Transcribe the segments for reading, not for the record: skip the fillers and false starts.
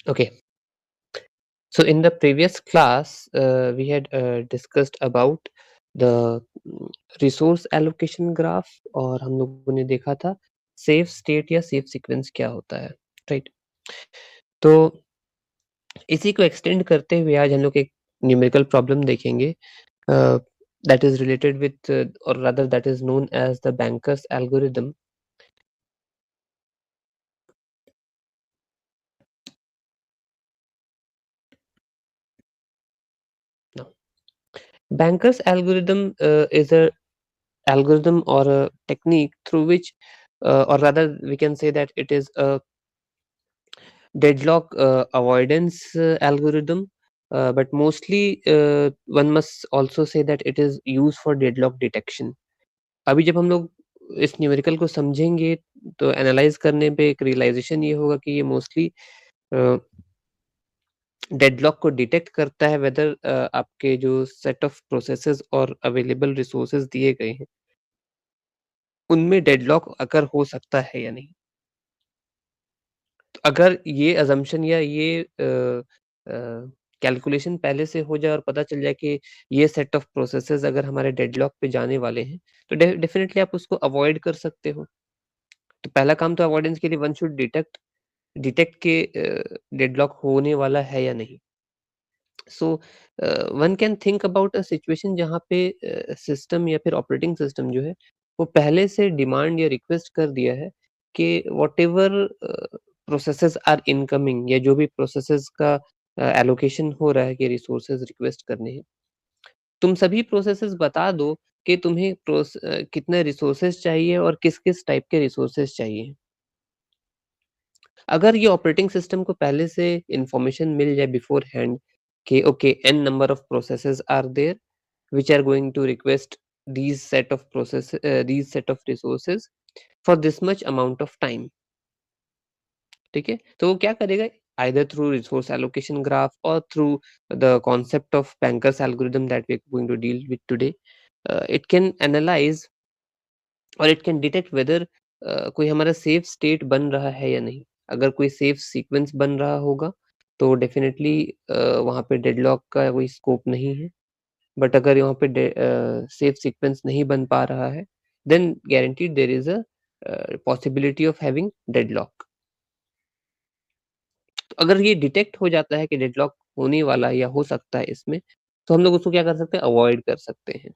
Okay, so in the previous class, we had discussed about the resource allocation graph और हम लोगों ने देखा था सेफ स्टेट या सेफ सीक्वेंस क्या होता है, राइट? तो इसी को एक्सटेंड करते हुए आज हम लोग एक न्यूमेरिकल प्रॉब्लम देखेंगे दैट इज रिलेटेड विथ और rather that is known as the banker's algorithm. Banker's algorithm is a algorithm or a technique through which, or rather, we can say that it is a deadlock avoidance algorithm. But mostly, one must also say that it is used for deadlock detection. अभी जब हम लोग इस numerical को समझेंगे तो analyse करने पे एक रियलाइजेशन ये होगा कि ये मोस्टली डेडलॉक को डिटेक्ट करता है वेदर आपके जो सेट ऑफ प्रोसेसेस और अवेलेबल रिसोर्सेज दिए गए हैं उनमें डेडलॉक अगर हो सकता है या नहीं. तो अगर ये असम्पशन या ये कैलकुलेशन पहले से हो जाए और पता चल जाए कि ये सेट ऑफ प्रोसेसेस अगर हमारे डेडलॉक पे जाने वाले हैं तो डेफिनेटली आप उसको अवॉइड कर सकते हो. तो पहला काम तो अवॉइडेंस के लिए वन शुड डिटेक्ट डिटेक्ट के डेडलॉक होने वाला है या नहीं. So one can think about a situation जहाँ पे सिस्टम या फिर ऑपरेटिंग सिस्टम जो है वो पहले से डिमांड या रिक्वेस्ट कर दिया है कि व्हाटएवर प्रोसेसेस आर इनकमिंग या जो भी प्रोसेसेस का एलोकेशन हो रहा है कि रिसोर्सेज रिक्वेस्ट करने हैं तुम सभी प्रोसेसेस बता दो कि तुम्हें कितने रिसोर्सेज चाहिए और किस किस टाइप के रिसोर्सेज चाहिए. अगर ये ऑपरेटिंग सिस्टम को पहले से इंफॉर्मेशन मिल जाए बिफोर हैंड कि okay N number of processes are there which are going to request these set of resources for this much amount of time. ठीक है, तो वो क्या करेगा either through resource allocation graph or through the concept of Banker's algorithm that we're going to deal with today. It can analyze और it can detect weather कोई हमारा safe state बन रहा है या नहीं. अगर कोई सेफ सीक्वेंस बन रहा होगा तो डेफिनेटली वहाँ पे डेडलॉक का कोई स्कोप नहीं है. बट अगर यहाँ पे सेफ सीक्वेंस नहीं बन पा रहा है then guaranteed there is a possibility of having deadlock. तो अगर ये डिटेक्ट हो जाता है कि डेडलॉक होने वाला है या हो सकता है इसमें तो हम लोग उसको क्या कर सकते हैं अवॉइड कर सकते हैं.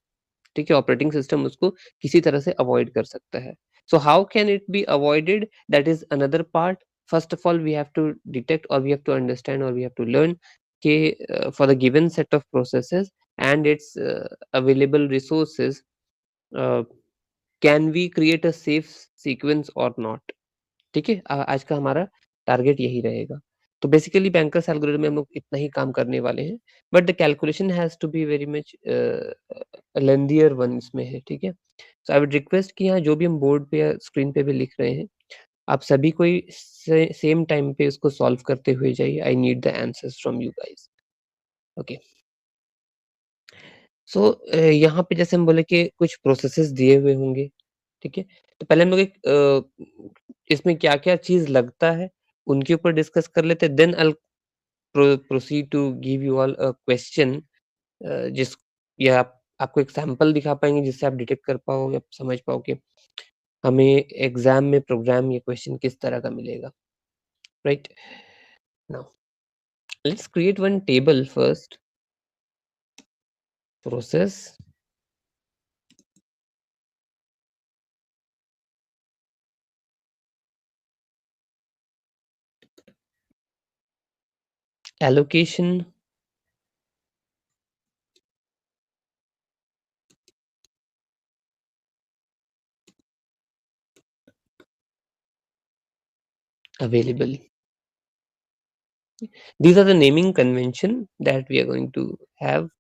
ठीक है, ऑपरेटिंग सिस्टम उसको किसी तरह से अवॉइड कर सकता है. So how can it be avoided that is another part. First of all we have to detect और वी हैव टू अंडरस्टैंड और वी हैव टू लर्न कि for the given set of processes and its available resources can we create a safe sequence or not. ठीक है, आज का हमारा target यही रहेगा. तो बेसिकली बैंकर्स एल्गोरिथम में हम लोग इतना ही काम करने वाले हैं but the calculation has to be very much lengthier one इसमें है. ठीक है, सो आई वुड रिक्वेस्ट कि यहाँ जो भी हम बोर्ड पे या स्क्रीन पे भी लिख रहे हैं आप सभी कोई सेम टाइम पे इसको सॉल्व करते हुए जाइए. I need the answers from you guys. Okay, so यहाँ पे जैसे हम बोले कि कुछ प्रोसेसेस दिए हुए होंगे. ठीक है, तो पहले हम लोग एक इसमें क्या-क्या चीज़ लगता है उनके ऊपर डिस्कस कर लेते हैं. Then I proceed to give you all a question जिस या आप आपको एक सैंपल दिखा पाएँगे जिससे आप डिटेक्ट कर पाओ या समझ पाओ कि हमें एग्ज़ाम में प्रोग्राम या क्वेश्चन किस तरह का मिलेगा, right? Now let's create one table first. Process allocation available. These are the naming convention that we are going to have.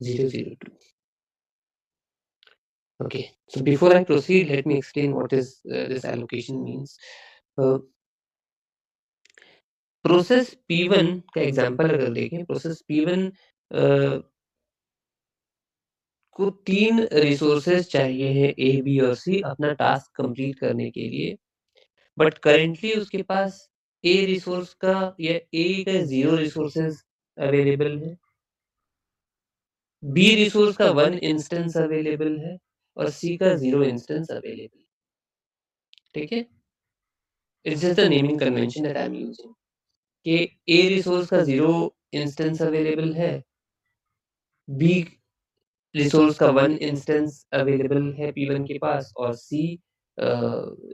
002. Okay. So before I proceed, let me explain what is this allocation means. Uh, process P1 का example अगर देखें, process P1 अ, को 3 resources चाहिए हैं ए, B और सी अपना task complete करने के लिए। बट करेंटली उसके पास ए रिसोर्स का या ए का 0 रिसोर्सेज अवेलेबल है, बी रिसोर्स का 1 इंस्टेंस अवेलेबल है और सी का 0 इंस्टेंस अवेलेबल है। ठीक है? It's just the naming convention that I am using कि ए रिसोर्स का 0 इंस्टेंस अवेलेबल है, बी रिसोर्स का 1 इंस्टेंस अवेलेबल है P1 के पास और C अ,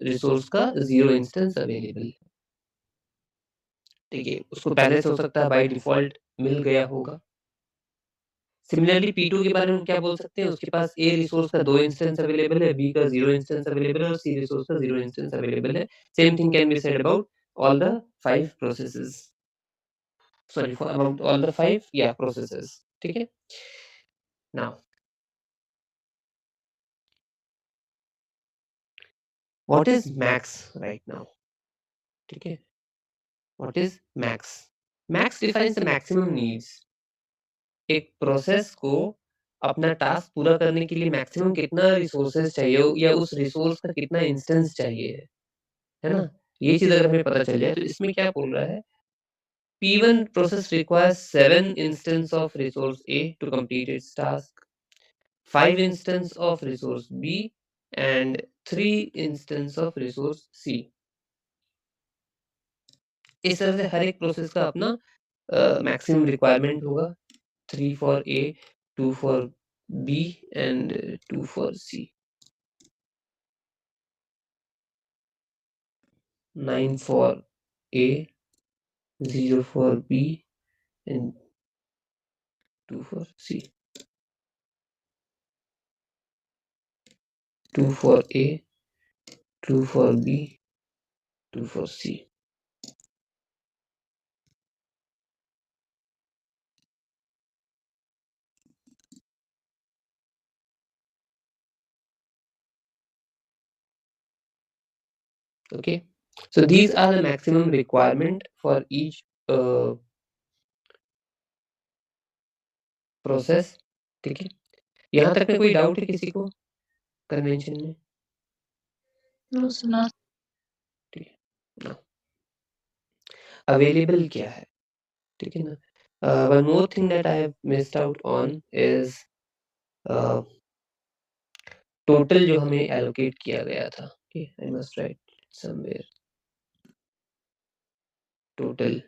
रिसोर्स का 0 इंस्टेंस अवेलेबल है। ठीक है, उसको पहले से हो सकता है बाय डिफ़ॉल्ट मिल गया होगा। सिमिलरली P2 के बारे में हम क्या बोल सकते हैं, उसके पास A रिसोर्स का 2 इंस्टेंस अवेलेबल है, B का 0 इंस्टेंस अवेलेबल है और C रिसोर्स का 0 इंस्टेंस अवेलेबल है। Same thing can be said about all the 5 processes. Sorry for about all the 5 processes. ठीक है? Now what is max right now? ठीक है? What is max? Max defines the maximum needs. एक process को अपना task पूरा करने के लिए मैक्सिमम कितना रिसोर्सेज चाहिए या उस रिसोर्स का कितना इंस्टेंस चाहिए, है ना? ये चीज़ अगर हमें पता चल जाए तो इसमें क्या बोल रहा है, P1 process requires 7 instance of resource A to complete its task, 5 instance of resource B and 3 instance of resource C। इस तरह से हर एक प्रोसेस का अपना मैक्सिमम रिक्वायरमेंट होगा। 3 for A, 2 for B and 2 for C। 9 for A, 0 for B and 2 for C। 2 for A, 2 for B, 2 for C। Okay, so these are the maximum requirement for each process. ठीक है, यहाँ तक में कोई doubt है किसी को convention में? नो सुना। ठीक है, अवेलेबल क्या है? ठीक है ना? One more thing that I have missed out on is total जो हमें एलोकेट किया गया था। Okay, I must write somewhere total.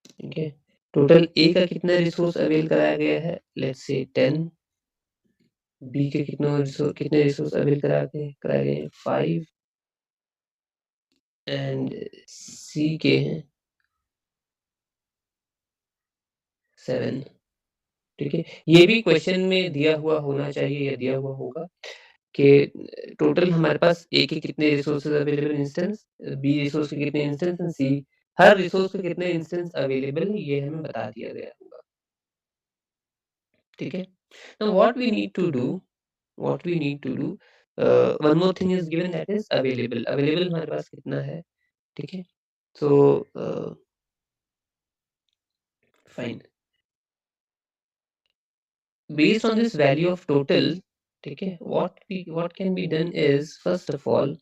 ठीक है, टोटल ए का कितना रिसोर्स अवेल कराया गया है, लेट्स से 10। बी के कितने रिसोर्स अवेल कराए गए हैं 5 एंड सी के हैं 7। ठीक है, ये भी क्वेश्चन में दिया हुआ होना चाहिए या दिया हुआ होगा कि टोटल हमारे पास ए के कितने resources available instance, B resource के कितने इंस्टेंस एंड सी हर रिसोर्स के कितने इंस्टेंस अवेलेबल है, ये हमें बता दिया गया होगा। ठीक है, now what we need to do one more thing is given that is available. Available हमारे पास कितना है? ठीक है, so fine, based on this value of total, ठीक है, what can be done is first of all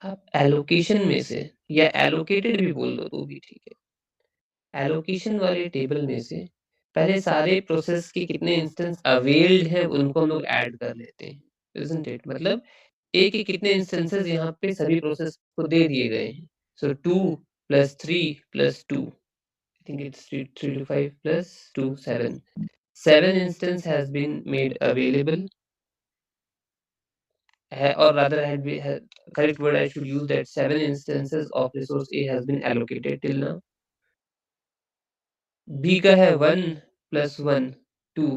आप allocation में से या एलोकेटेड भी बोल दो तो भी ठीक है, एलोकेशन वाले टेबल में से पहले सारे प्रोसेस के कितने इंस्टेंस अवेल्ड हैं उनको हम लोग ऐड कर लेते हैं, इज़न्ट इट? मतलब ए के कितने इंस्टेंसेस यहाँ पे सभी प्रोसेस को दे दिए गए हैं, सो 2 + 3 + 2, I think it's 3 to 5 + 2 7। 7 instance has been made available or rather correct word I should use that 7 instances of resource A has been allocated till now। B का है 1 + 1 2,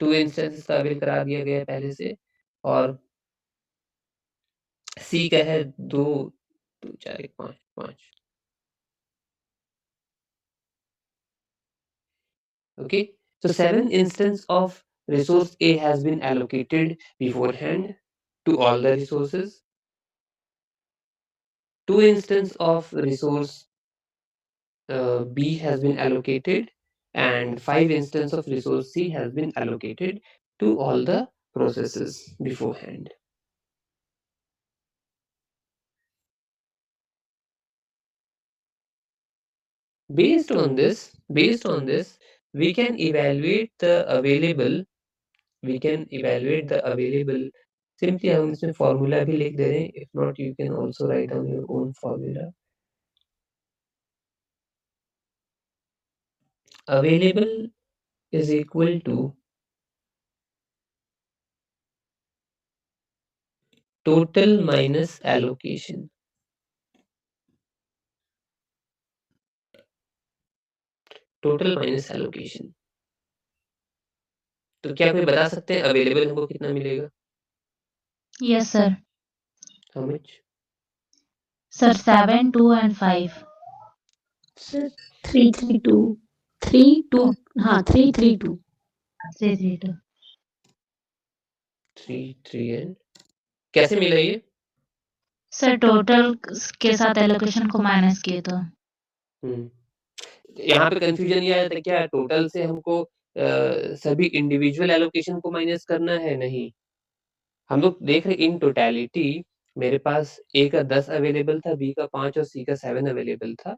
2 instances का अवेल करा दिया गया है पहले से और सी का है 2, 2 4 1 5 5। Okay. So 7 instance of resource A has been allocated beforehand to all the resources. 2 instance of resource B has been allocated, and 5 instance of resource C has been allocated to all the processes beforehand. Based on this, we can evaluate the available simply हम इसमें formula भी लिख दे रहे हैं. If not, you can also write down your own formula. Available is equal to total minus allocation. Total minus allocation. तो क्या कोई बता सकते हैं अवेलेबल हमको कितना मिलेगा? Yes, sir. How much? Sir, 7, 2 and 5. Sir 332 32 हाँ 332 332. 3 एंड कैसे मिला ये? सर टोटल के साथ एलोकेशन को माइनस किए तो यहाँ पे कंफ्यूजन ये आया था क्या टोटल से हमको सभी इंडिविजुअल एलोकेशन को माइनस करना है? नहीं, हम लोग देख रहे इन टोटलिटी मेरे पास ए का 10 अवेलेबल था, बी का 5 और सी का 7 अवेलेबल था,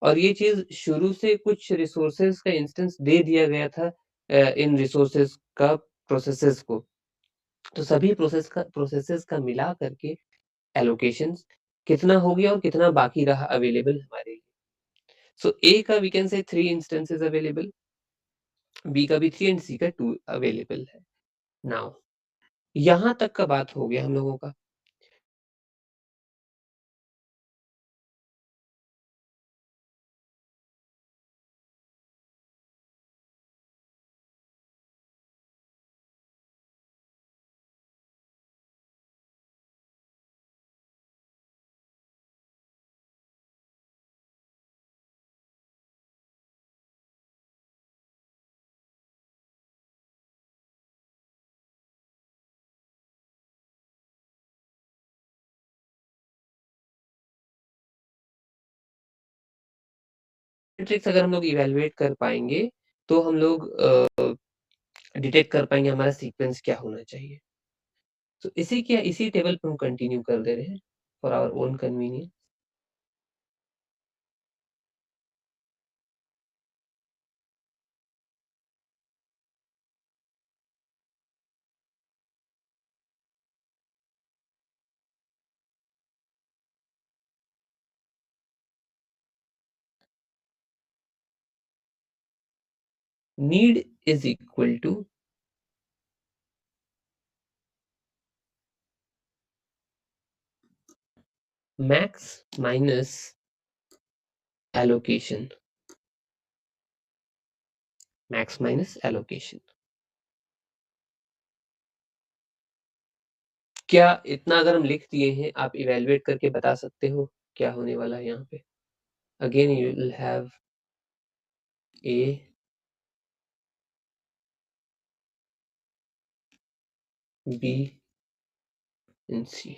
और ये चीज़ शुरू से कुछ रिसोर्सेज़ का इंस्टेंस दे दिया गया था इन रिसोर्सेज़ का प्रोसेसेस को। तो सभी प्रोसेसेस का मिला करके एलोकेशंस कितना हो गया और कितना बाकी रहा अवेलेबल हमारे लिए। सो ए का we can say 3 instances available, B का भी 3 एंड सी का 2 अवेलेबल है। नाउ यहाँ तक का बात हो गया हम लोगों का। मैट्रिक्स अगर हम लोग इवैल्यूएट कर पाएँगे, तो हम लोग डिटेक्ट कर पाएँगे हमारा सीक्वेंस क्या होना चाहिए। तो इसी टेबल पे हम कंटिन्यू कर दे रहे हैं for our own convenience. Need is equal to max minus allocation, max minus allocation. क्या इतना अगर हम लिख दिए हैं, आप इवैल्यूएट करके बता सकते हो क्या होने वाला है यहाँ पे? Again you will have A, B and C.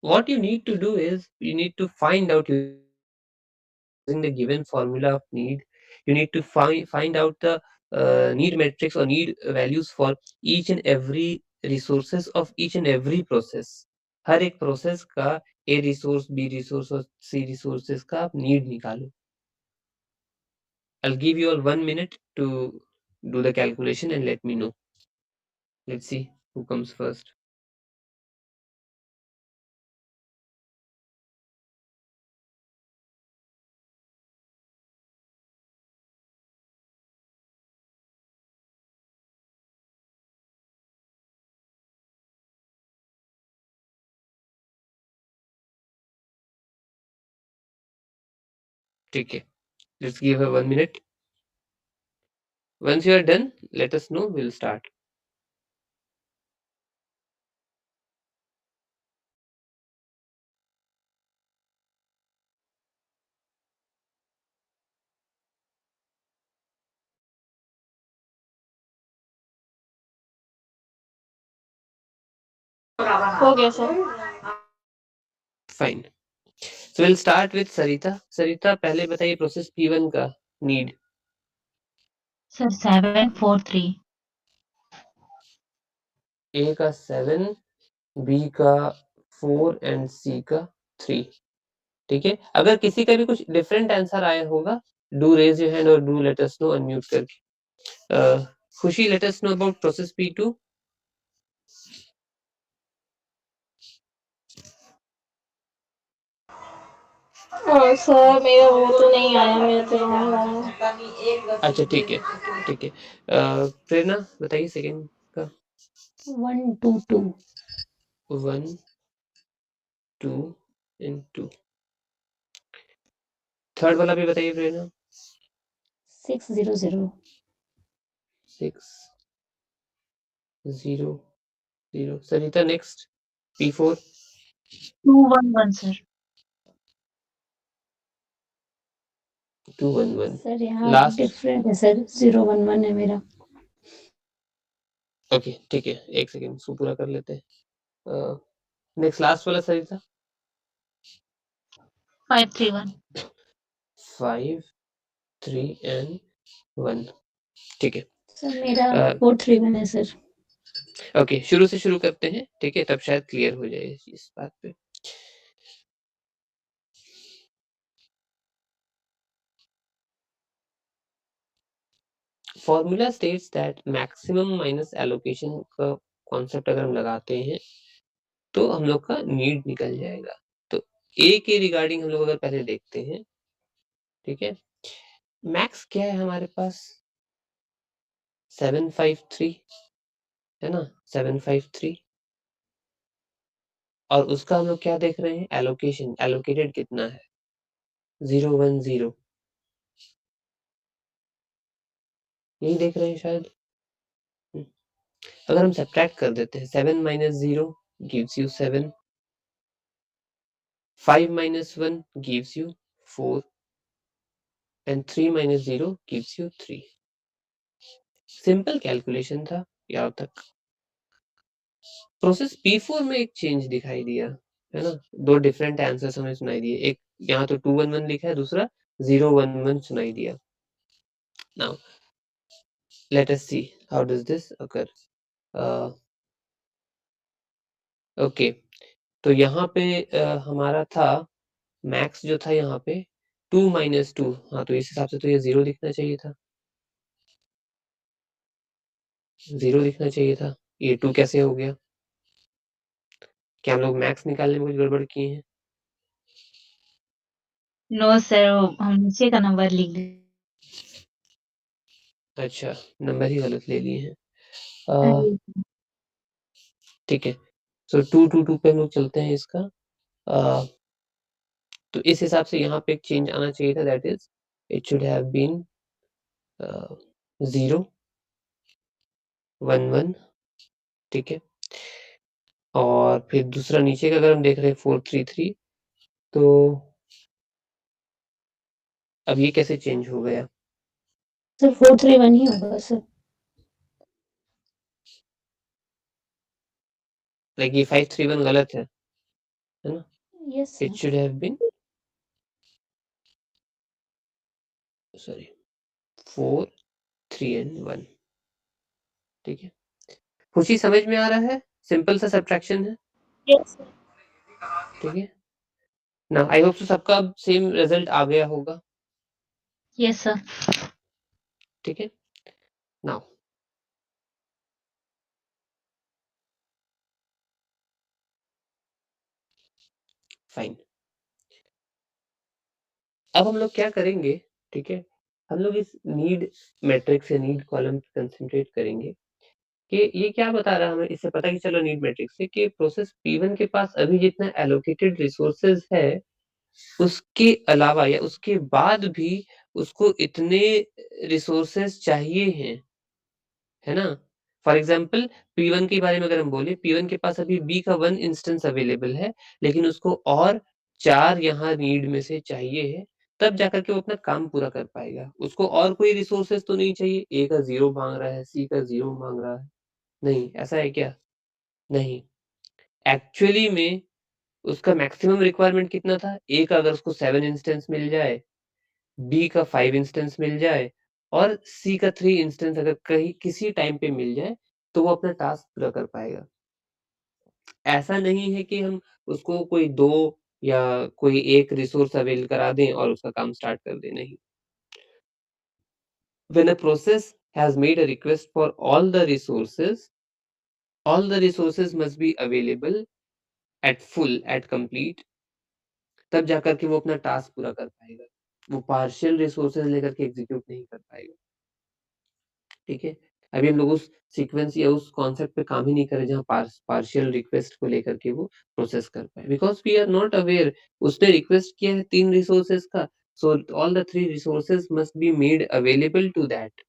What you need to do is you need to find out using the given formula of need. You need to find out the need matrix or need values for each and every resources of each and every process. हर एक process का ए resource, B resource और सी resources का आप need निकालो। I'll give you all 1 minute to do the calculation and let me know. Let's see who comes first. ठीक है, let's give her 1 minute. Once you are done, let us know, we'll start. हो गया sir. Fine. So we'll start with Sarita. Sarita, पहले बताइए process P1 का need. Sir 743 A का 7, B का 4 and C का 3। ठीक है, अगर किसी का भी कुछ डिफरेंट आंसर आया होगा, डू रेज योर हैंड और do let us know unmute करके। खुशी, let us know about process P2। Sir मेरा वो तो नहीं आया, मेरा तो रॉन्ग आया। अच्छा ठीक है, ठीक है। प्रेरणा बताइए सेकंड का। 1 2 2 1 2 एंड 2। थर्ड वाला भी बताइए प्रेरणा। 6 0 0 6 0 0। सरिता नेक्स्ट P4। 211 सर। 211। सर यहाँ लास्ट। डिफरेंट है सर, 0 1 1 है मेरा। ओके ठीक है, एक सेकेंड इसको पूरा कर लेते हैं। नेक्स्ट लास्ट वाला सरिता। 531 5 3 एंड 1। ठीक है। सर मेरा 4 3 1 है सर। ओके, शुरू से शुरू करते हैं, ठीक है, तब शायद क्लियर हो जाए इस बात पे। Formula states that maximum minus allocation का कॉन्सेप्ट अगर हम लगाते हैं तो हम लोग का नीड निकल जाएगा। तो ए के रिगार्डिंग हम लोग अगर पहले देखते हैं, ठीक है, मैक्स क्या है हमारे पास, 753 है ना, 753। और उसका हम लोग क्या देख रहे हैं, एलोकेशन, एलोकेटेड कितना है, 010। यही देख रहे हैं शायद। अगर हम सब्ट्रैक्ट कर देते हैं, 7 minus 0 gives you 7, 5 minus 1 gives you 4 and 3 minus 0 gives you 3। Simple calculation था यहाँ तक। प्रोसेस P4 में एक चेंज दिखाई दिया, है ना, दो डिफरेंट आंसर्स हमें सुनाई दिए, एक यहाँ तो 211 लिखा है, दूसरा 011 सुनाई दिया। Now let us see how does this occur. Okay, तो यहाँ पे हमारा था मैक्स जो था यहाँ पे 2 माइनस 2। हाँ, तो इस हिसाब से तो ये 0 दिखना चाहिए था, 0 दिखना चाहिए था। ये 2 कैसे हो गया? क्या हम लोग मैक्स निकालने में कुछ गड़बड़ किए हैं? नो सर, हम नीचे का नंबर लिख दिए। अच्छा, नंबर ही गलत ले लिए हैं। ठीक है, सो 2 2 2 पे हम लोग चलते हैं इसका। तो इस हिसाब से यहाँ पे एक चेंज आना चाहिए था, that is it should have been 0 1 1। ठीक है, और फिर दूसरा नीचे का अगर हम देख रहे हैं 433, तो अब ये कैसे चेंज हो गया? सर 4 3 1 ही होगा सर। लाइक ये 531 गलत है ना? Yes it sir. Should have been, sorry, 4 3 and 1। ठीक है, खुशी समझ में आ रहा है? सिंपल सा सब्ट्रैक्शन है। Yes sir. ठीक है ना, आई होप सबका अब सेम रिजल्ट आ गया होगा। Yes sir. ठीक है, नाउ फाइन। अब हम लोग क्या करेंगे, ठीक है, हम लोग इस नीड मैट्रिक्स या नीड कॉलम पे कंसंट्रेट करेंगे कि ये क्या बता रहा है हमें। इससे पता कि चलो नीड मैट्रिक्स से कि प्रोसेस P1 के पास अभी जितना एलोकेटेड रिसोर्सेज है, उसके अलावा या उसके बाद भी उसको इतने रिसोर्सेज़ चाहिए हैं, है ना? फॉर एग्ज़ाम्पल P1 के बारे में अगर हम बोले, P1 के पास अभी B का 1 इंस्टेंस अवेलेबल है, लेकिन उसको और 4 यहाँ नीड में से चाहिए है, तब जाकर के वो अपना काम पूरा कर पाएगा। उसको और कोई रिसोर्सेज़ तो नहीं चाहिए, A का 0 माँग रहा है, C का 0 माँग रहा है। नहीं, ऐसा है क्या? नहीं। एक्चुअली में उसका मैक्सिमम रिक्वायरमेंट कितना था? A का अगर उसको 7 इंस्टेंस मिल जाए, B का 5 इंस्टेंस मिल जाए और C का 3 इंस्टेंस अगर कहीं किसी टाइम पे मिल जाए, तो वो अपना टास्क पूरा कर पाएगा। ऐसा नहीं है कि हम उसको कोई 2 या कोई 1 रिसोर्स अवेल करा दें और उसका काम स्टार्ट कर दें, नहीं। When a process has made a request for all the resources must be available at full, at complete, तब जाकर के वो अपना टास्क पूरा कर पाएगा। वो पार्शियल रिसोर्सेज़ लेकर के एग्ज़ीक्यूट नहीं कर पाएगा। ठीक है? अभी हम लोग उस सीक्वेंस या उस कॉन्सेप्ट पे काम ही नहीं कर रहे जहाँ पार्शियल रिक्वेस्ट को लेकर के वो प्रोसेस कर पाए। Because we are not aware उसने रिक्वेस्ट किया है 3 रिसोर्सेज़ का, so all the 3 resources must be made available to that.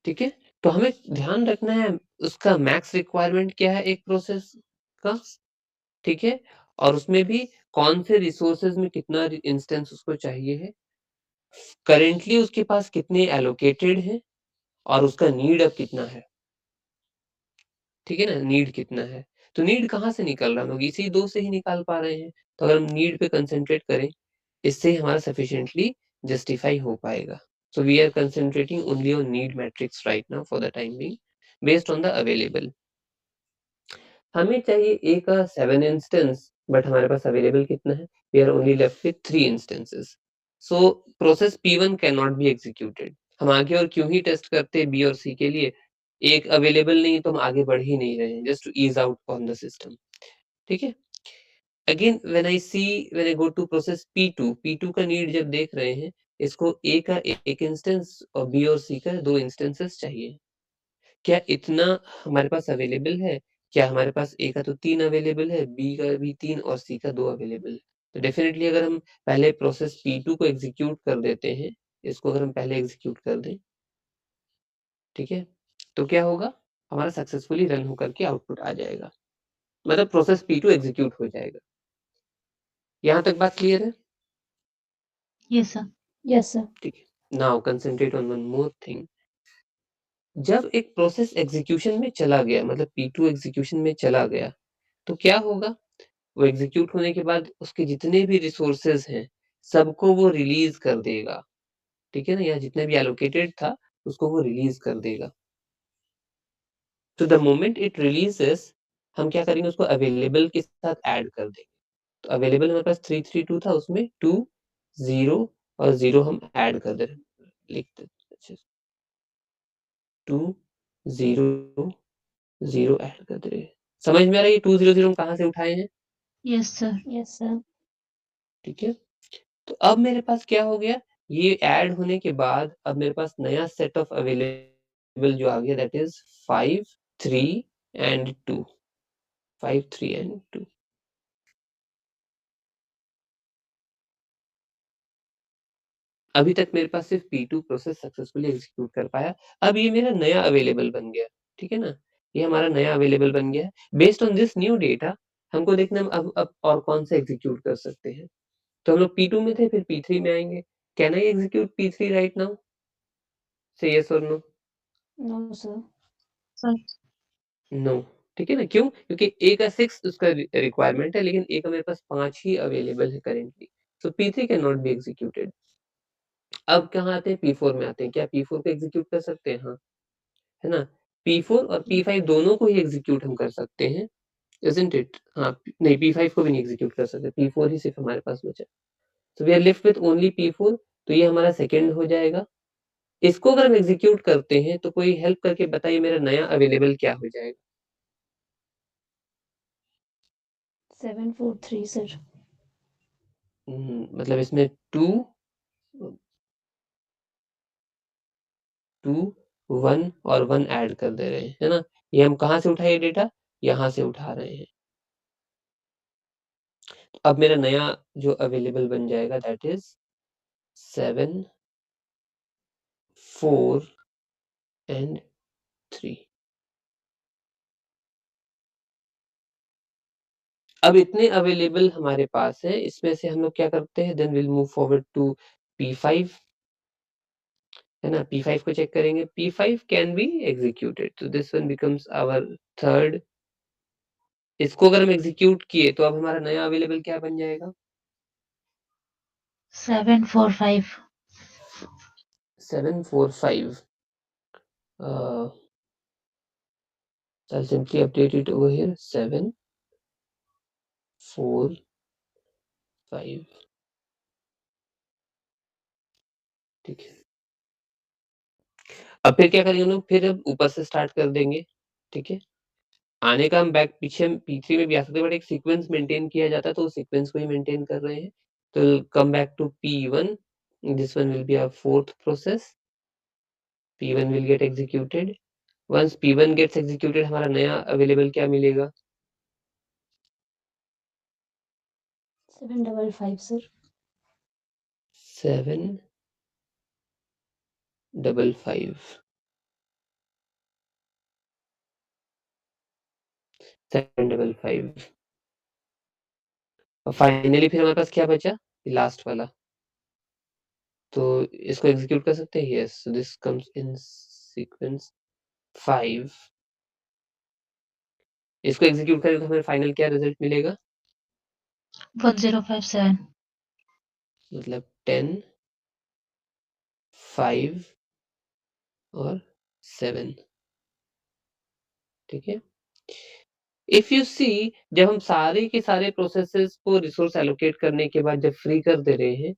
ठीक है? तो हमें ध्यान रखना है उसका मैक्स रिक्वायरमेंट क्या है एक प्रोसेस का, ठीक है? और उसमें भी कौन से रिसोर्सेज़ में कितना इंस्टेंस उसको चाहिए है। करेंटली उसके पास कितने एलोकेटेड हैं और उसका नीड अब कितना है। ठीक है ना? नीड कितना है। तो नीड कहाँ से निकल रहा है? हम लोग इसी 2 से ही निकाल पा रहे हैं। तो अगर हम नीड पे कंसंट्रेट करें, इससे हमारा सफिशिएंटली जस्टिफाई हो पाएगा। So we are concentrating only on need matrix right now for the time being based on the available. हमें चाहिए A का 7 इंस्टेंस बट हमारे पास अवेलेबल कितना है? We are only left with 3 instances. So process P1 can not be executed. हम आगे और क्यों ही टेस्ट करते हैं B और C के लिए? एक अवेलेबल नहीं है तो हम आगे बढ़ ही नहीं रहे हैं just to ease out on the system. ठीक है? Again when I go to process P2 का नीड जब देख रहे हैं, इसको A का 1 इंस्टेंस और B और C का 2 इंस्टेंसेस चाहिए। क्या इतना हमारे पास अवेलेबल है? क्या हमारे पास A का तो 3 अवेलेबल है, B का भी 3 और C का 2 अवेलेबल है। तो डेफ़िनेटली अगर हम पहले प्रोसेस P2 को एग्ज़ीक्यूट कर देते हैं, इसको अगर हम पहले एग्ज़ीक्यूट कर दें, ठीक है? तो क्या होगा? हमारा सक्सेसफुली रन होकर के आउटपुट आ जाएगा। मतलब प्रोसेस P2 एग्ज़ीक्यूट हो जाएगा। यहाँ तक बात क्लियर है? Yes, sir. Yes sir. ठीक है। Now concentrate on one more thing. जब एक प्रोसेस एग्ज़ीक्यूशन में चला गया मतलब P2 एग्ज़ीक्यूशन में चला गया, तो क्या होगा? वो एग्ज़ीक्यूट होने के बाद उसके जितने भी रिसोर्सेज़ हैं, सबको वो रिलीज़ कर देगा, ठीक है ना? या जितने भी एलोकेटेड था, उसको वो रिलीज़ कर देगा। तो द मोमेंट इट रिलीज़ेज़ हम क्या करेंगे उसको अवेलेबल के साथ ऐड कर देंगे। तो अवेलेबल हमारे पास 332 था उसमें 2, 0 और 0 हम ऐड कर दे रहे हैं। लिख देते हैं अच्छे से 2, 0, 0 ऐड कर दे रहे हैं। समझ में आ रहा है ये 200 हम कहाँ से उठाए हैं? Yes, sir. Yes sir. ठीक है? तो अब मेरे पास क्या हो गया, ये ऐड होने के बाद अब मेरे पास नया सेट ऑफ अवेलेबल जो आ गया दैट इज़ 5, 3 एंड 2, 5, 3 एंड 2। अभी तक मेरे पास सिर्फ P2 प्रोसेस सक्सेसफुली एग्ज़ीक्यूट कर पाया। अब ये मेरा नया अवेलेबल बन गया, ठीक है ना? ये हमारा नया अवेलेबल बन गया है। Based on this new data हमको देखना है हम अब और कौन सा एग्ज़ीक्यूट कर सकते हैं। तो हम लोग P2 में थे फिर P3 में आएँगे। Can I execute P3 right now? Say yes or no? No sir. Sir. No, ठीक है ना? क्यों? क्योंकि A का 6 उसका रिक्वायरमेंट है लेकिन A का मेरे पास 5 ही अवेलेबल है currently. So P3 can not be executed. अब कहाँ आते हैं? P4 में आते हैं। क्या P4 को एग्ज़ीक्यूट कर सकते हैं? हाँ, है ना? P4 और P5 दोनों को ही एग्ज़ीक्यूट हम कर सकते हैं, इज़न्ट इट? हाँ, नहीं P5 को भी नहीं एग्ज़ीक्यूट कर सकते, P4 ही सिर्फ़ हमारे पास बचा। So we are left with only P4 तो ये हमारा सेकंड हो जाएगा। इसको अगर हम एग्ज़ीक्यूट करते हैं तो कोई हेल्प करके बताइए मेरा नया अवेलेबल क्या हो जाएगा? 743 सर। मतलब इसमें 2 2, 1 और 1 ऐड कर दे रहे हैं, है ना? ये हम कहाँ से उठाए ये डेटा? यहाँ से उठा रहे हैं। अब मेरा नया जो अवेलेबल बन जाएगा दैट इज 7, 4 एंड 3। अब इतने अवेलेबल हमारे पास हैं, इसमें से हम लोग क्या करते हैं, then will move forward to P5, है ना? P5 को चेक करेंगे, P5 कैन बी एग्जीक्यूटेड, तो this one becomes our third. इसको अगर हम एग्जीक्यूट किए तो अब हमारा नया अवेलेबल क्या बन जाएगा? 745 7, 4, 5. I'll simply update it over here, 7, 4, 5. ठीक है। अब फिर क्या करेंगे हम लोग, फिर अब ऊपर से स्टार्ट कर देंगे, ठीक है? आने का हम बैक पीछे हम P3 में भी आ सकते हैं, बट एक सीक्वेंस मेंटेन किया जाता है, तो उस सीक्वेंस को ही मेंटेन कर रहे हैं। तो come back to P1, this one will be our fourth process, P1 will get executed. Once P1 gets executed, हमारा नया अवेलेबल क्या मिलेगा? 755 सर। 755. 755. और फाइनली फिर हमारे पास क्या बचा? लास्ट वाला। तो इसको एग्जीक्यूट कर सकते हैं? Yes, so this comes in sequence 5। इसको एग्जीक्यूट करें तो हमें फाइनल क्या रिजल्ट मिलेगा? 1057 मतलब 10, 5 और 7, ठीक है? इफ यू सी, जब हम सारे के सारे प्रोसेसेस को रिसोर्स एलोकेट करने के बाद जब फ्री कर दे रहे हैं,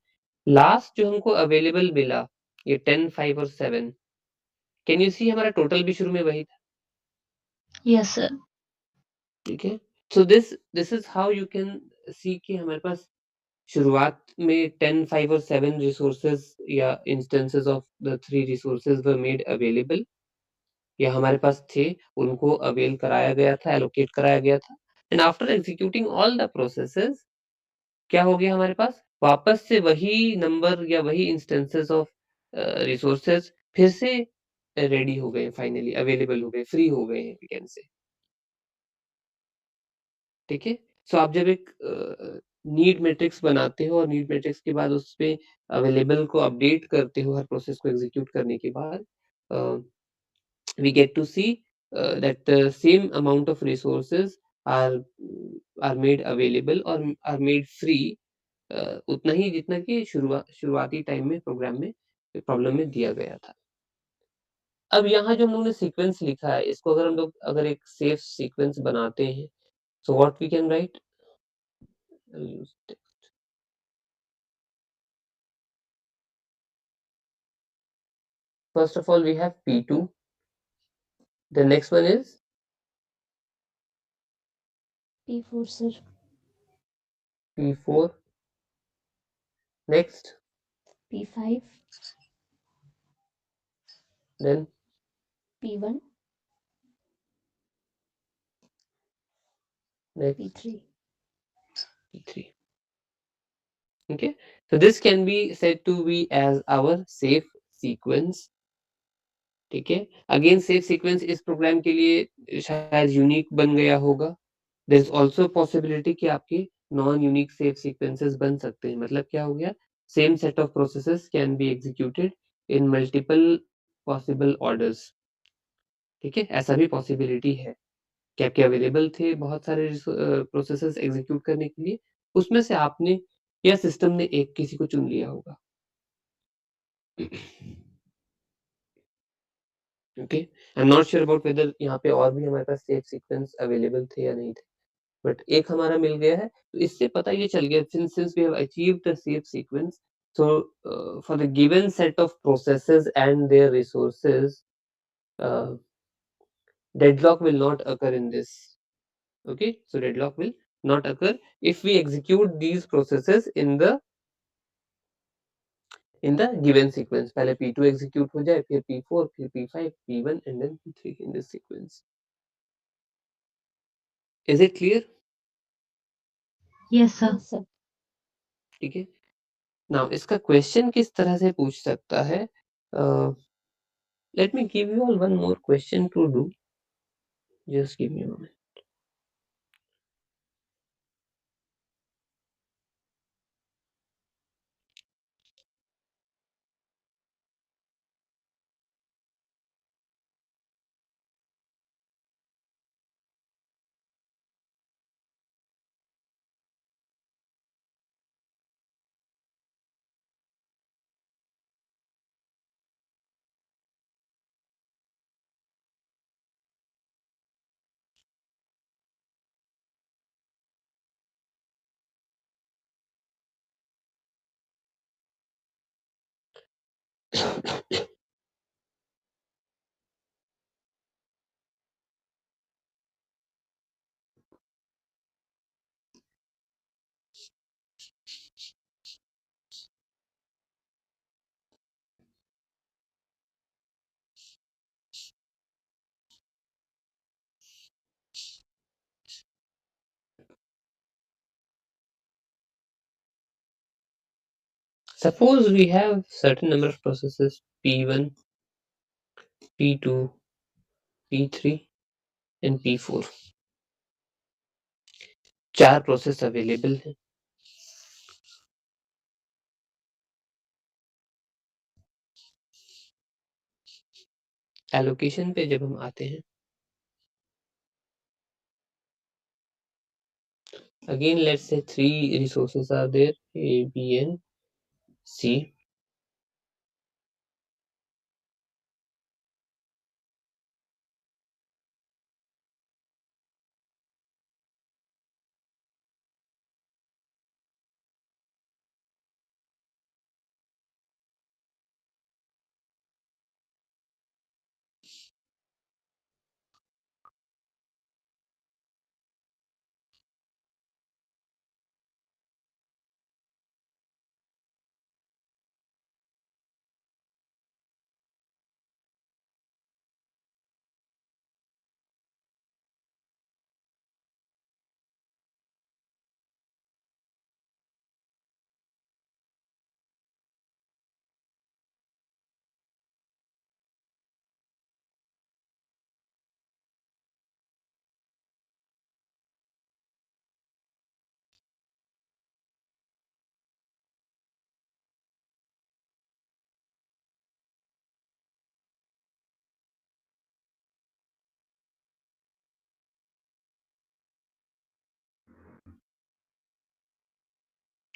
लास्ट जो हमको अवेलेबल मिला, ये 10, 5 और 7, कैन यू सी हमारा टोटल भी शुरू में वही था, यस सर। ठीक है? So this is how you can see कि हमारे पास शुरुआत में 10, 5 और 7 रिसोर्सेज या instances of the 3 resources were made available, या हमारे पास थे, उनको अवेल कराया गया था, एलोकेट कराया गया था, and after executing all the processes क्या हो गया हमारे पास, वापस से वही नंबर या वही इंस्टेंसेस ऑफ रिसोर्सेज फिर से रेडी हो गए, फाइनली अवेलेबल हो गए, फ्री हो गए हैं, वी कैन से, ठीक है? सो आप जब एक नीड मैट्रिक्स बनाते हो और नीड मैट्रिक्स के बाद उसपे अवेलेबल को अपडेट करते हो हर प्रोसेस को एग्जीक्यूट करने के बाद, we get to see that the same amount of resources are are made available or are made free, उतना ही जितना कि शुरुआती टाइम में प्रोग्राम में प्रॉब्लम में दिया गया था। अब यहाँ जो हम लोगों ने सीक्वेंस लिखा है, इसको अगर हम लोग अगर एक सेफ सीक्वेंस बनाते हैं, so what we can write, first of all we have P2, the next one is P4 sir. P4, next, P5, then P1, next P3। P3. Okay, so this can be said to be as our safe sequence, ठीक है? Again safe sequence इस programme के लिए शायद unique बन गया होगा। There is also possibility कि आपके नॉन यूनिक सेफ सीक्वेंसेस बन सकते हैं। मतलब क्या हो गया, same set of processes can be executed in multiple possible orders, ठीक है? ऐसा भी पॉसिबिलिटी है कि आपके अवेलेबल थे बहुत सारे प्रोसेसेस एग्जीक्यूट करने के लिए, उसमें से आपने या सिस्टम ने एक किसी को चुन लिया होगा। Okay, I am not sure about whether यहाँ पे और भी हमारे पास सेफ सीक्वेंस अवेलेबल थे या नहीं थे, बट एक हमारा मिल गया है, तो इससे पता ये चल गया since we have achieved the safe sequence, so for the given set of processes and their resources, uh, deadlock will not occur in this. Okay, so deadlock will not occur if we execute these processes in the given sequence. पहले P2 execute हो जाए, फिर P4, फिर P5, P1 and then P3 in this sequence. Is it clear? Yes sir. Yes, sir. ठीक है। Now इसका question किस तरह से पूछ सकता है? Let me give you all one more question to do, just give me a moment. Suppose we have certain number of processes P1, P2, P3 and P4. 4 process available हैं। Allocation पे जब हम आते हैं, again let's say 3 resources are there, A, B and C.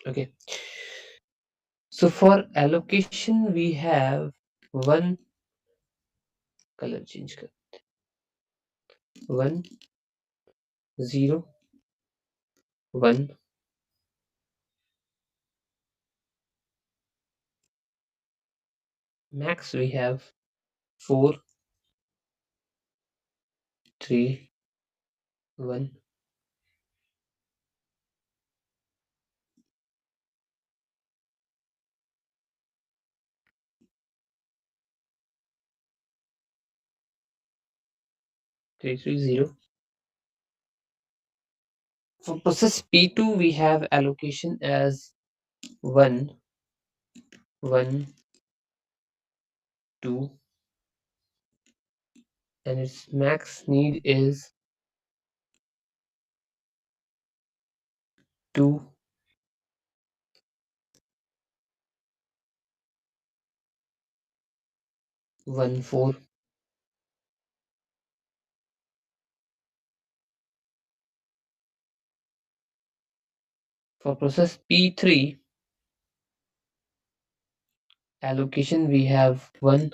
Okay. So for allocation we have one color change कर 1 0 1 max we have 4 3 1 3 3 0. For process P2 we have allocation as 1 1 2 and its max need is 2 1 4. For process P3 allocation we have 1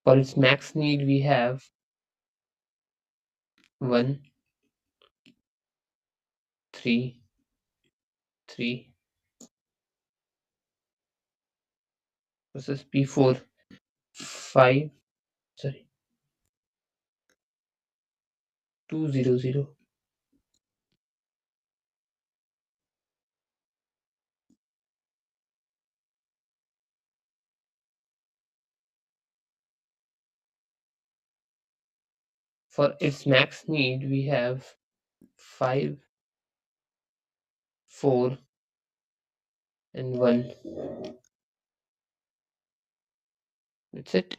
for its max need we have 1 3 3. Process P4 5 sorry 2 0 0. For its max need, we have 5, 4 and 1. That's it.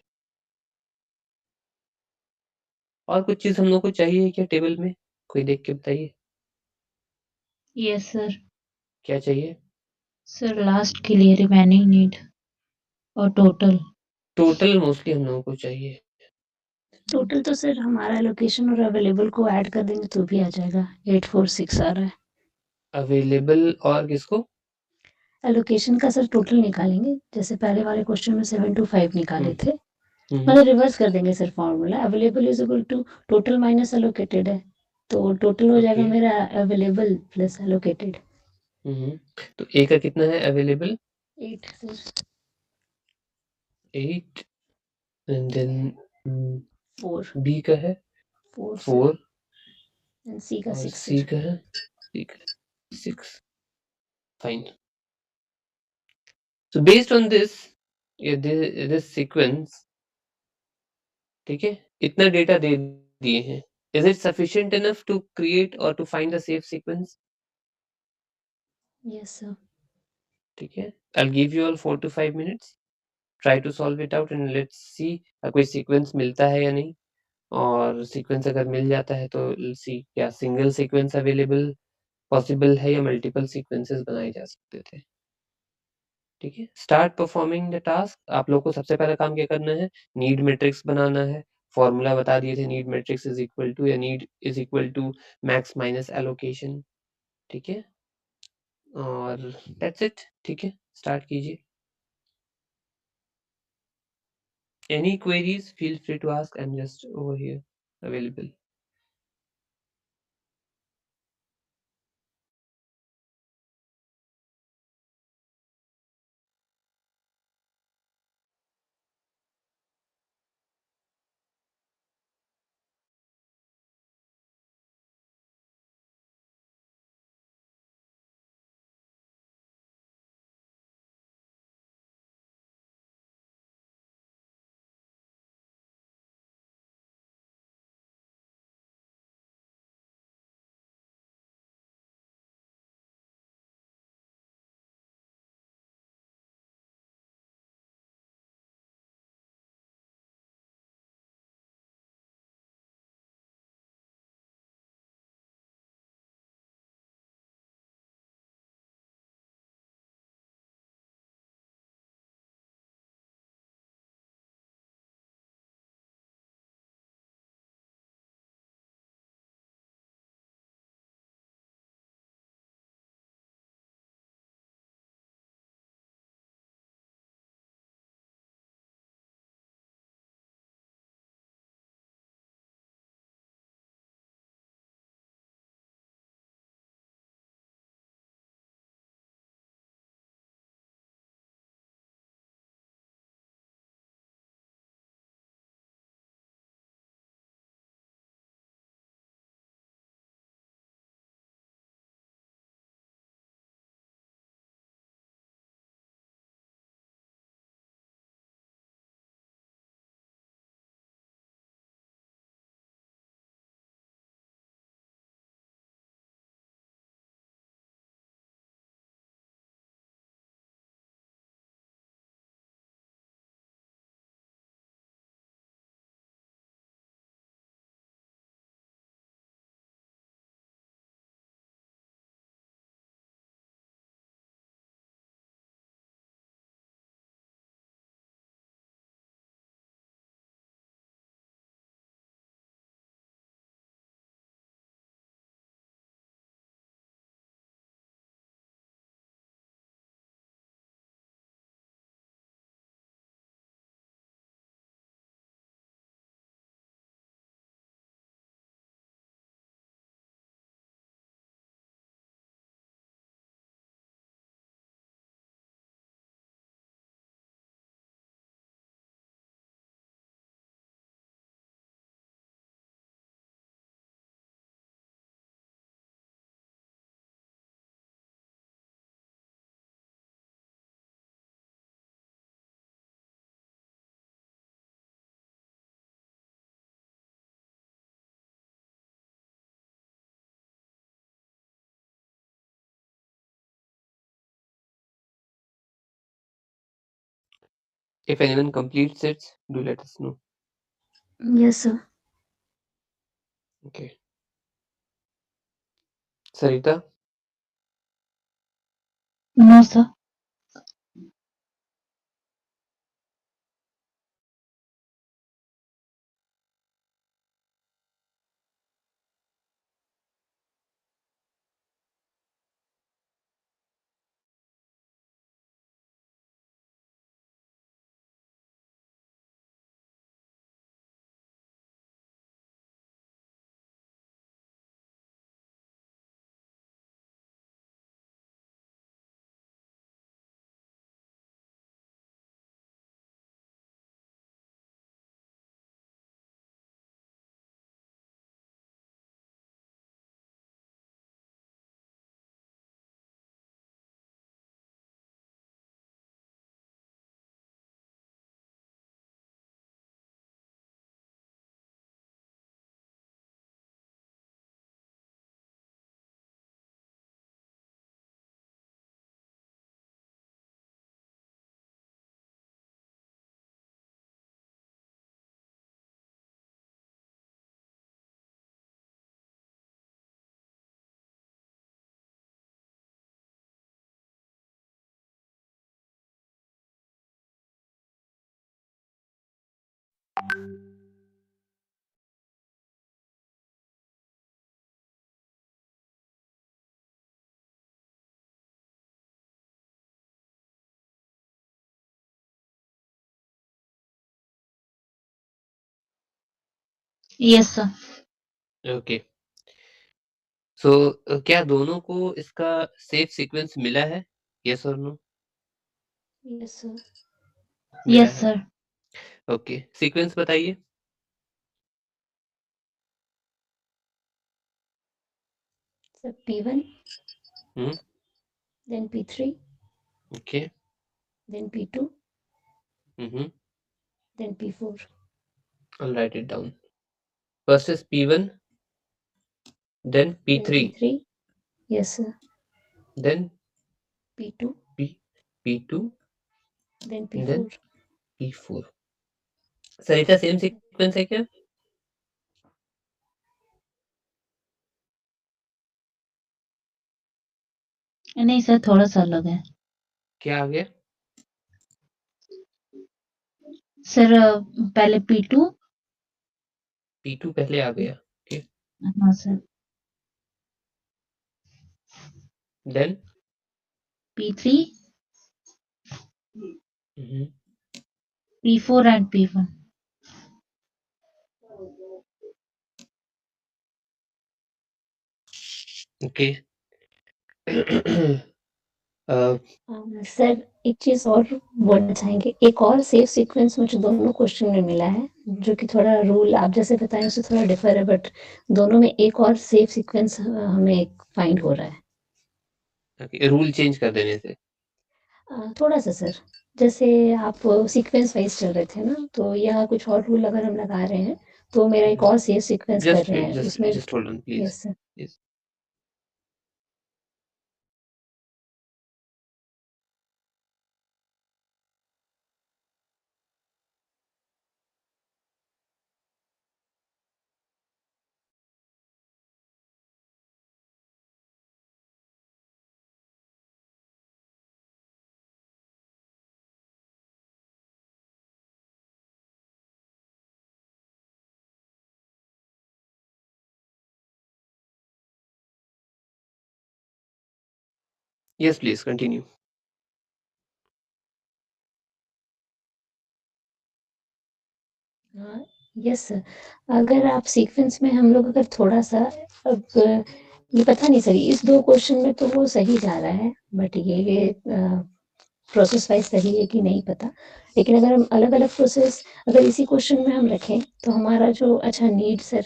और कुछ चीज़ हम लोग को चाहिए क्या table में? कोई देख के बताइए। Yes sir. क्या चाहिए? सर लास्ट के लिए रिमेनिंग नीड और टोटल। टोटल मोस्टली हम लोगों को चाहिए। टोटल तो सर हमारा लोकेशन और अवेलेबल को ऐड कर देंगे तो भी आ जाएगा। 846 आ रहा है। अवेलेबल और किसको? एलोकेशन का सर टोटल निकालेंगे, जैसे पहले वाले क्वेश्चन में 725 निकाले थे, हम्म, मतलब रिवर्स कर देंगे sir formula. Available is equal to total minus allocated है, तो टोटल हो जाएगा ओके। मेरा अवेलेबल प्लस एलोकेटेड। तो ए का कितना है available? 8 sir. 8 and then 4 B का है 4 4 एंड सी का और 6 सी सर। का है 6. Fine. So based on this, this sequence, ठीक है, इतना डेटा दे दिए हैं. Is it sufficient enough to create or to find a safe sequence? Yes sir. ठीक है, I'll give you all 4 to 5 minutes. Try to solve it out and let's see कोई sequence मिलता है या नहीं. और sequence अगर मिल जाता है तो let's see क्या single sequence available possible है या multiple sequences बनाए जा सकते थे. ठीक है, स्टार्ट परफॉर्मिंग द टास्क. आप लोग को सबसे पहला काम क्या करना है? नीड मैट्रिक्स बनाना है. फॉर्मूला बता दिए थे, need matrix is equal to या need is equal to max minus allocation. ठीक है, और दैट्स इट. ठीक है, स्टार्ट कीजिए. Any queries feel free to ask. I am just over here available. If anyone completes it, do let us know. Yes, sir. Okay. Sarita? No, sir. Yes, sir. Okay. So क्या दोनों को इसका safe sequence मिला है? Yes और no? Yes, sir. मिला Yes, है। sir. Okay, sequence बताइए। Sir, P1, hmm, then P3, okay. then P2, hmm, then P4. I'll write it down. First is P1, then Then P3, P3. Yes, sir. then P2, P2, then and then P4. P4. Sarita same sequence है क्या? नहीं sir, थोड़ा सा अलग है। क्या आ गया? Sir पहले P2। P2 पहले आ गया। ओके, हाँ sir. Then P3, hmm, P4 and P1। Okay. Sir एक चीज़ और बोलना चाहेंगे, एक और सेफ सीक्वेंस मुझे दोनों क्वेश्चन में मिला है, जो कि थोड़ा रूल आप जैसे बताएं उससे थोड़ा डिफर है, बट दोनों में एक और सेफ सीक्वेंस हमें फाइंड हो रहा है। ओके, रूल चेंज कर देने से। थोड़ा सा सर, जैसे आप सीक्वेंस वाइज चल रहे थे ना, तो यहाँ कुछ और रूल अगर हम लगा रहे हैं तो मेरा एक और सेफ सीक्वेंस कर जस्ट रहे वेट, हैं जस्ट उसमें। Just hold on please. Yes sir. Yes. Yes, please continue. Yes sir, अगर आप सीक्वेंस में हम लोग अगर थोड़ा सा, अब ये पता नहीं सर, इस दो क्वेश्चन में तो वो सही जा रहा है, बट ये प्रोसेस वाइज सही है कि नहीं पता, लेकिन अगर हम अलग अलग प्रोसेस अगर इसी क्वेश्चन में हम रखें तो हमारा जो अच्छा नीड सर,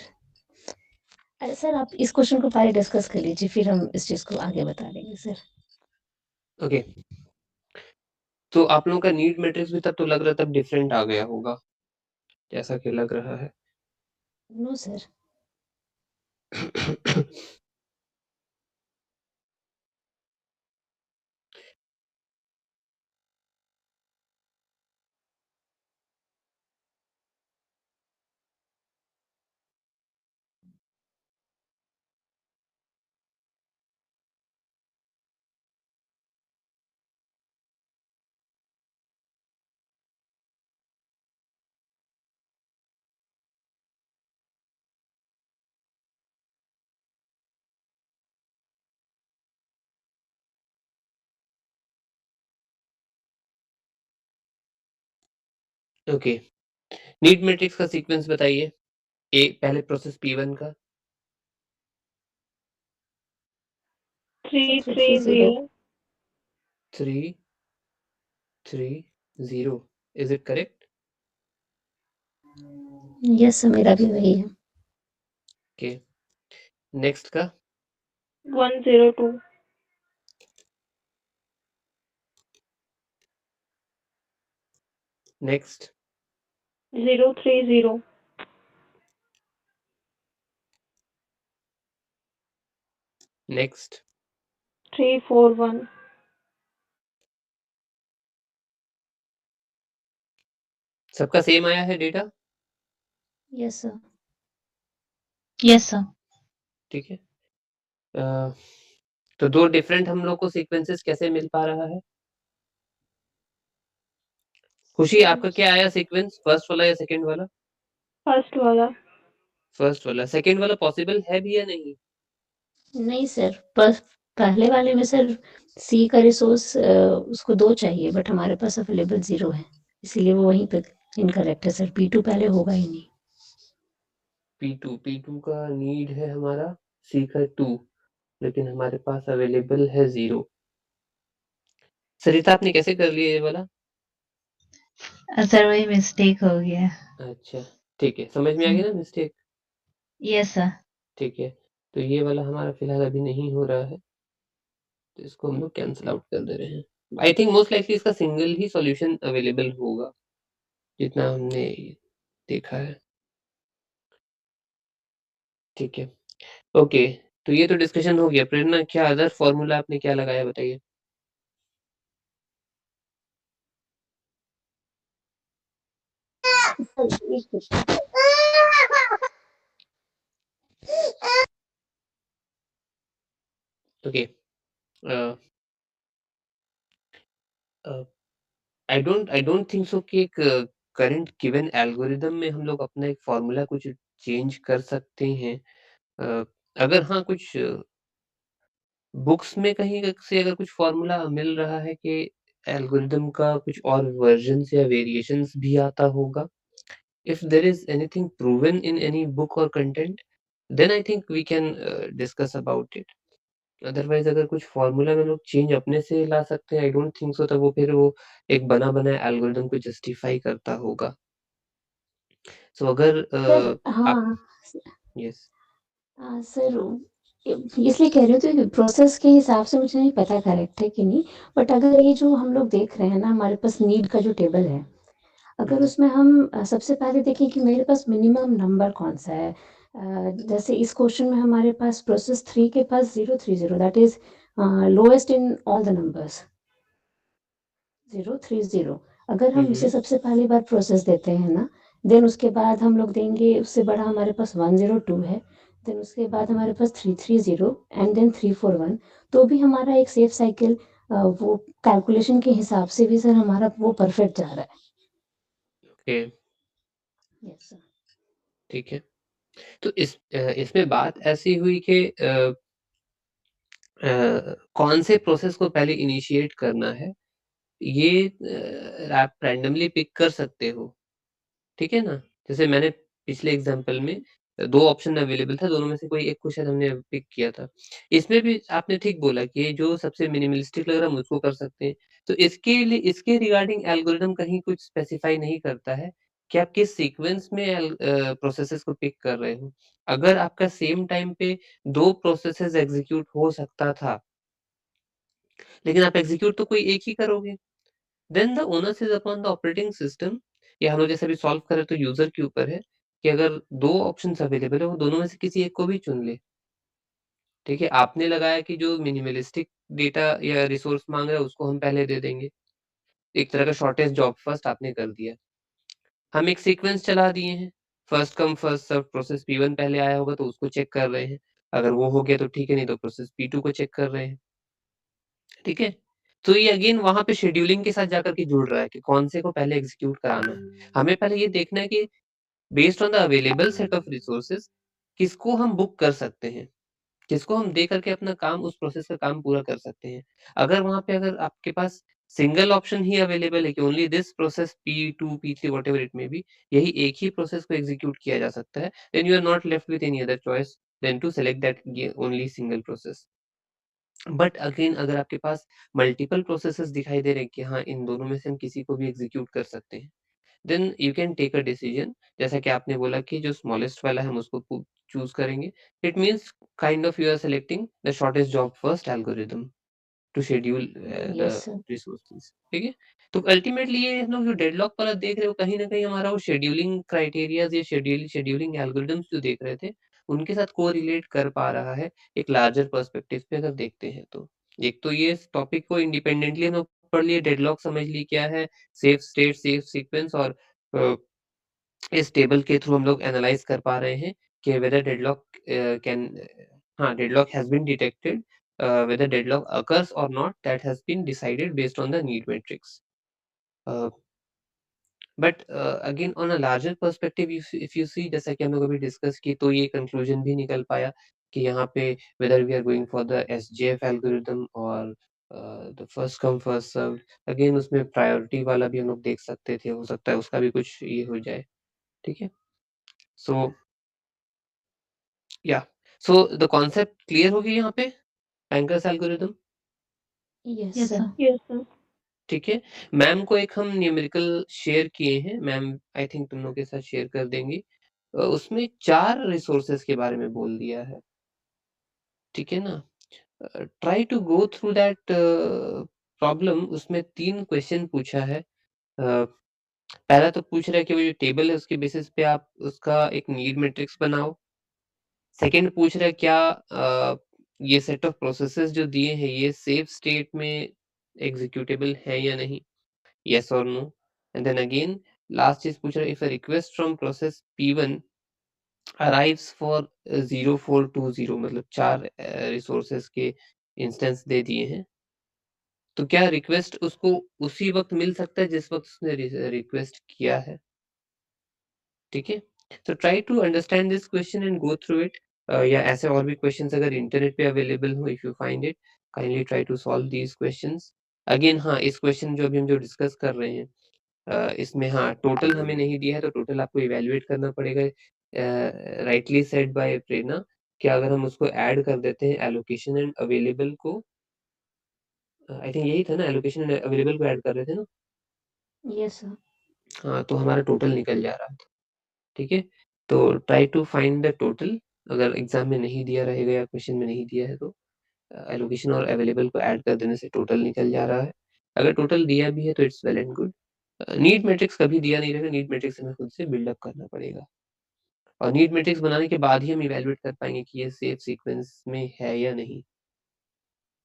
सर आप इस क्वेश्चन को पहले डिस्कस कर लीजिए, फिर हम इस चीज़ को आगे बता देंगे सर। ओके, तो आप लोगों का नीड मैट्रिक्स भी तब तो लग रहा तब डिफरेंट आ गया होगा, जैसा कि लग रहा है। No sir. Okay, need matrix का सीक्वेंस बताइए। पहले प्रोसेस P1 का 330 330, is it correct? Yes sir, मेरा भी वही है। ओके, नेक्स्ट का 102 नेक्स्ट 030 नेक्स्ट 341 सबका सेम आया है data? Yes sir. Yes sir. ठीक है। तो दो डिफरेंट हम लोग को सीक्वेंसेस कैसे मिल पा रहा है? खुशी, आपका क्या आया सीक्वेंस, फर्स्ट वाला या सेकंड वाला? फर्स्ट वाला। फर्स्ट वाला। सेकंड वाला पॉसिबल है भी या नहीं? नहीं सर, पहले वाले में सर सी का रिसोर्स उसको 2 चाहिए, बट हमारे पास अवेलेबल 0 है, इसीलिए वो वहीं पे इनकरेक्ट है सर। P2 पहले होगा ही नहीं। P2 का नीड है हमारा C का 2, लेकिन हमारे पास अवेलेबल है 0। सरिता, आपने कैसे कर लिया ये वाला? सर वही मिस्टेक हो गया। अच्छा, ठीक है, समझ में आ गया ना मिस्टेक? Yes sir. ठीक है, तो ये वाला हमारा फिलहाल अभी नहीं हो रहा है, तो इसको हम लोग कैंसिल आउट कर दे रहे हैं। आई थिंक मोस्ट लाइकली इसका सिंगल ही सॉल्यूशन अवेलेबल होगा, जितना हमने देखा है। ठीक है, ओके, तो ये तो डिस्कशन हो गया। प्रेरणा, क्या अदर फॉर्मूला आपने क्या लगाया बताइए? Okay, I don't think so कि एक करंट गिवन एल्गोरिदम में हम लोग अपना एक फॉर्मूला कुछ चेंज कर सकते हैं। अगर हाँ, कुछ बुक्स में कहीं से अगर कुछ फॉर्मूला मिल रहा है कि एल्गोरिदम का कुछ और वर्जन्स या वेरिएशंस भी आता होगा, if there is anything proven in any book or content, then I think we can discuss about it. Otherwise अगर कुछ फॉर्मूला में लोग चेंज अपने से ला सकते हैं, आई डोंट थिंक सो, तब वो फिर वो एक बना बनाया एल्गोरिदम को जस्टिफाई करता होगा। सो अगर सर आप हाँ, यस सर इसलिए कह रही हूँ तो प्रोसेस के हिसाब से मुझे नहीं पता करेक्ट है कि नहीं, बट अगर ये जो हम लोग देख रहे हैं ना, हमारे पास नीड का जो टेबल है, अगर उसमें हम सबसे पहले देखें कि मेरे पास मिनिमम नंबर कौन सा है। जैसे इस क्वेश्चन में हमारे पास प्रोसेस 3 के पास 030, that is lowest in all the numbers, 030। अगर हम इसे सबसे पहली बार प्रोसेस देते हैं ना, देन उसके बाद हम लोग देंगे, उससे बड़ा हमारे पास 102 है, देन उसके बाद हमारे पास 330 एंड देन 341। तो भी हमारा एक सेफ साइकिल वो कैलकुलेशन के हिसाब से भी सर हमारा वो परफेक्ट जा रहा है। Okay, yes sir. ठीक है। तो इसमें बात ऐसी हुई कि कौन से प्रोसेस को पहले इनिशिएट करना है, ये आप रैंडमली पिक कर सकते हो, ठीक है ना? जैसे मैंने पिछले एग्ज़ाम्पल में 2 ऑप्शन अवेलेबल था, दोनों में से कोई एक को शायद हमने पिक किया था। इसमें भी आपने ठीक बोला कि ये जो सबसे मिनिमलिस्टिक लग रहा है हम उसको कर सकते हैं। तो इसके रिगार्डिंग एल्गोरिदम कहीं कुछ स्पेसिफाई नहीं करता है कि आप किस सीक्वेंस में प्रोसेसेस को पिक कर रहे हो। अगर आपका सेम टाइम पे 2 प्रोसेसेस एग्ज़ीक्यूट हो सकता था, लेकिन आप एग्ज़ीक्यूट तो कोई एक ही करोगे। Then the onus is upon the operating system. ये हम लोग जैसे अभी सॉल्व कर रहे तो यूजर के ऊपर है कि अगर 2 ऑप्शंस अवेलेबल है, वो दोनों में से किसी एक को भी चुन ले। ठीक है? आपने लगाया कि जो मिनिमलिस्टिक डेटा या रिसोर्स माँग रहा है उसको हम पहले दे देंगे। एक तरह का शॉर्टेस्ट जॉब फर्स्ट आपने कर दिया। हम एक सीक्वेंस चला दिए हैं। First come first serve, process P1 पहले आया होगा तो उसको चेक कर रहे हैं। अगर वो हो गया तो ठीक है, नहीं तो प्रोसेस P2 को चेक कर रहे हैं। ठीक है? तो ये अगेन वहाँ पे शेड्यूलिंग के साथ जाकर के जुड़ रहा है कि कौन से को पहले एग्ज़ीक्यूट कराना है। हमें पहले ये देखना है कि based on the available set of resources किसको हम बुक कर सकते हैं, किसको हम दे करके अपना काम, उस प्रोसेस का काम पूरा कर सकते हैं। अगर वहाँ पे अगर आपके पास सिंगल ऑप्शन ही अवेलेबल है कि only this process P2, P3 whatever it may be, यही एक ही प्रोसेस को एग्जीक्यूट किया जा सकता है, then you are not left with any other choice then to select that only single process. But अगेन अगर आपके पास मल्टीपल प्रोसेसेस दिखाई दे रहे हैं कि हाँ इन दोनों में से हम किसी को भी एग्जीक्यूट कर सकते हैं, then you can take a decision, जैसा कि आपने बोला कि जो स्मॉलेस्ट वाला है हम उसको चूज करेंगे। It means kind of you are selecting the shortest job first algorithm to schedule the yes sir. Resources, ठीक है। तो अल्टीमेटली ये हम लोग जो डेडलॉक वाला देख रहे हो, कहीं ना कहीं हमारा वो शेड्यूलिंग क्राइटेरियाज या शेड्यूलिंग एल्गोरिदम्स जो देख रहे थे उनके साथ कोरिलेट कर पा रहा है एक लार्जर पर्सपेक्टिव पे अगर देखते हैं तो। एक तो ये टॉपिक को इंडिपेंडेंटली हम लोग पढ़ लिए, डेडलॉक समझ ली क्या है, सेफ स्टेट, सेफ सीक्वेंस, और अ, इस टेबल के थ्रू हम लोग एनालाइज कर पा रहे हैं कि वेदर डेडलॉक कैन, हाँ deadlock has been detected, whether deadlock occurs or not, that has been decided based on the need matrix. But again on a larger perspective, if you see, जैसा कि हम लोग अभी डिस्कस की, तो ये conclusion भी निकल पाया कि यहाँ पे whether we are going for the SJF algorithm or the first come first served, again उसमें प्रायोरिटी वाला भी हम लोग देख सकते थे, हो सकता है उसका भी कुछ ये हो जाए, ठीक है। सो या सो द कॉन्सेप्ट क्लियर हो गई यहाँ पे, anchors algorithm, yes yes sir. Sir. Yes sir. ठीक है। मैम को एक हम न्यूमेरिकल शेयर किए हैं, मैम आई थिंक तुम लोग के साथ शेयर कर देंगी। उसमें 4 रिसोर्सेज के बारे में बोल दिया है, ठीक है ना। Try to go through that problem. उसमें 3 क्वेश्चन पूछा है। पहला तो पूछ रहा है कि वो जो टेबल है उसके बेसिस पे आप उसका एक नीड मैट्रिक्स बनाओ। सेकंड पूछ रहा है क्या ये सेट ऑफ प्रोसेसेस जो दिए हैं ये सेफ स्टेट में एग्जीक्यूटेबल है या नहीं, yes or no, and then again last चीज पूछ रहा है if a request from process P1 arrives for 0420, मतलब 4 रिसोर्सेस के इंस्टेंस दे दिए हैं, तो क्या रिक्वेस्ट उसको उसी वक्त मिल सकता है जिस वक्त उसने रिक्वेस्ट किया है, ठीक है। तो try to understand this question and go through it. या ऐसे और भी क्वेश्चंस अगर इंटरनेट पे अवेलेबल हो, if you find it kindly try to solve these questions. Again हाँ, इस क्वेश्चन जो अभी हम जो डिस्कस कर रहे हैं, इसमें हाँ टोटल हमें नहीं दिया है, तो टोटल आपको इवैल्यूएट करना पड़ेगा। राइटली सेड बाय प्रेरणा कि अगर हम उसको ऐड कर देते हैं एलोकेशन एंड अवेलेबल को, आई थिंक यही था ना, एलोकेशन एंड अवेलेबल को ऐड कर रहे थे ना, यस सर। हाँ तो हमारा टोटल निकल जा रहा था, ठीक है। तो try to find the total, अगर एग्जाम में नहीं दिया रहेगा या क्वेश्चन में नहीं दिया है तो एलोकेशन और अवेलेबल को ऐड कर देने से टोटल निकल जा रहा है। अगर टोटल दिया भी है तो it's well and good. Need matrix कभी दिया नहीं रहेगा, नीड मैट्रिक्स हमें खुद से बिल्डअप करना पड़ेगा, और नीड मैट्रिक्स बनाने के बाद ही हम इवैल्यूएट कर पाएंगे कि ये सेफ सीक्वेंस में है या नहीं,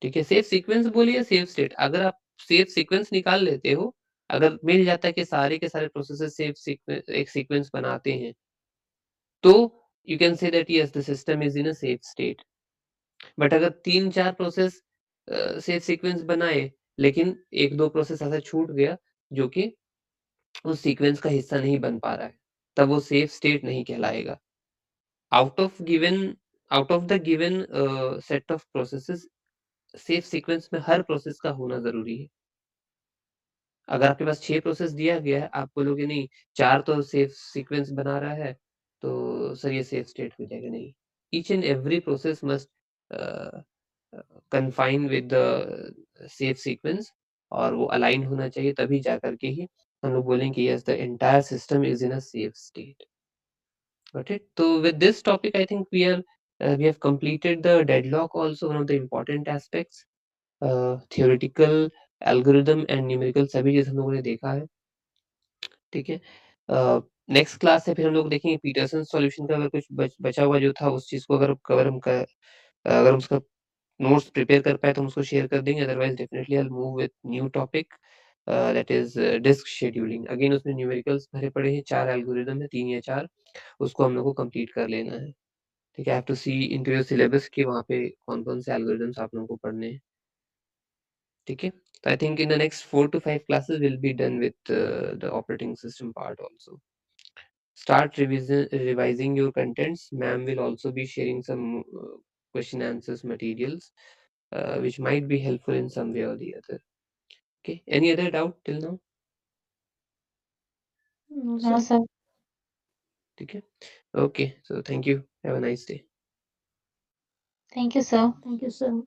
ठीक है। सेफ सीक्वेंस बोलिए सेफ स्टेट, अगर आप सेफ सीक्वेंस निकाल लेते हो, अगर मिल जाता है कि सारे के सारे प्रोसेसेस सेफ सीक्वेंस एक सीक्वेंस बनाते हैं, तो you can say that yes the system is in a safe state. But अगर 3-4 प्रोसेस सेफ सीक्वेंस बनाए, लेकिन 1-2 प्रोसेस ऐसा छूट गया जो कि उस सीक्वेंस का हिस्सा नहीं बन पा रहा है, तब वो सेफ स्टेट नहीं कहलाएगा। Out of given out of the given set of processes, safe sequence में हर प्रोसेस का होना ज़रूरी है। अगर आपके पास 6 प्रोसेस दिया गया है, आप बोलोगे नहीं 4 तो सेफ सीक्वेंस बना रहा है, तो सर ये सेफ स्टेट हो जाएगा, नहीं। Each and every process must confine with the safe sequence, और वो अलाइन होना चाहिए, तभी जा करके ही हम लोग बोलेंगे yes the entire system is in a safe state. Got it? So with this topic, I think we have completed the deadlock, also one of the important aspects. Theoretical, algorithm and numerical सभी चीज हम लोगों ने देखा है, ठीक है। Next class से फिर हम लोग देखेंगे पीटरसन सॉल्यूशन का, अगर कुछ बचा हुआ जो था उस चीज को अगर कवर हम कर, अगर हम उसका नोट्स प्रिपेयर कर पाए तो हम उसको शेयर कर देंगे, otherwise definitely I will move with new topic that is disk scheduling. Again उसमें न्यूमेरिकल्स भरे पड़े हैं, 4 एल्गोरिदम है, 3 या 4, उसको हम लोग को कंप्लीट कर लेना है, ठीक है। I have to see into your syllabus कि वहाँ पे कौन-कौन से एल्गोरिदम्स आप लोगों को पढ़ने हैं, ठीक है। तो I think in the next 4 to 5 classes will be done with the operating system part also. Start revising your contents. Ma'am will also be sharing some question answers materials which might be helpful in some way or the other. Okay, any other doubt till now? No, No, sir. sir. Okay. Okay, so thank you. Have a nice day. Thank you, sir. Thank you, sir.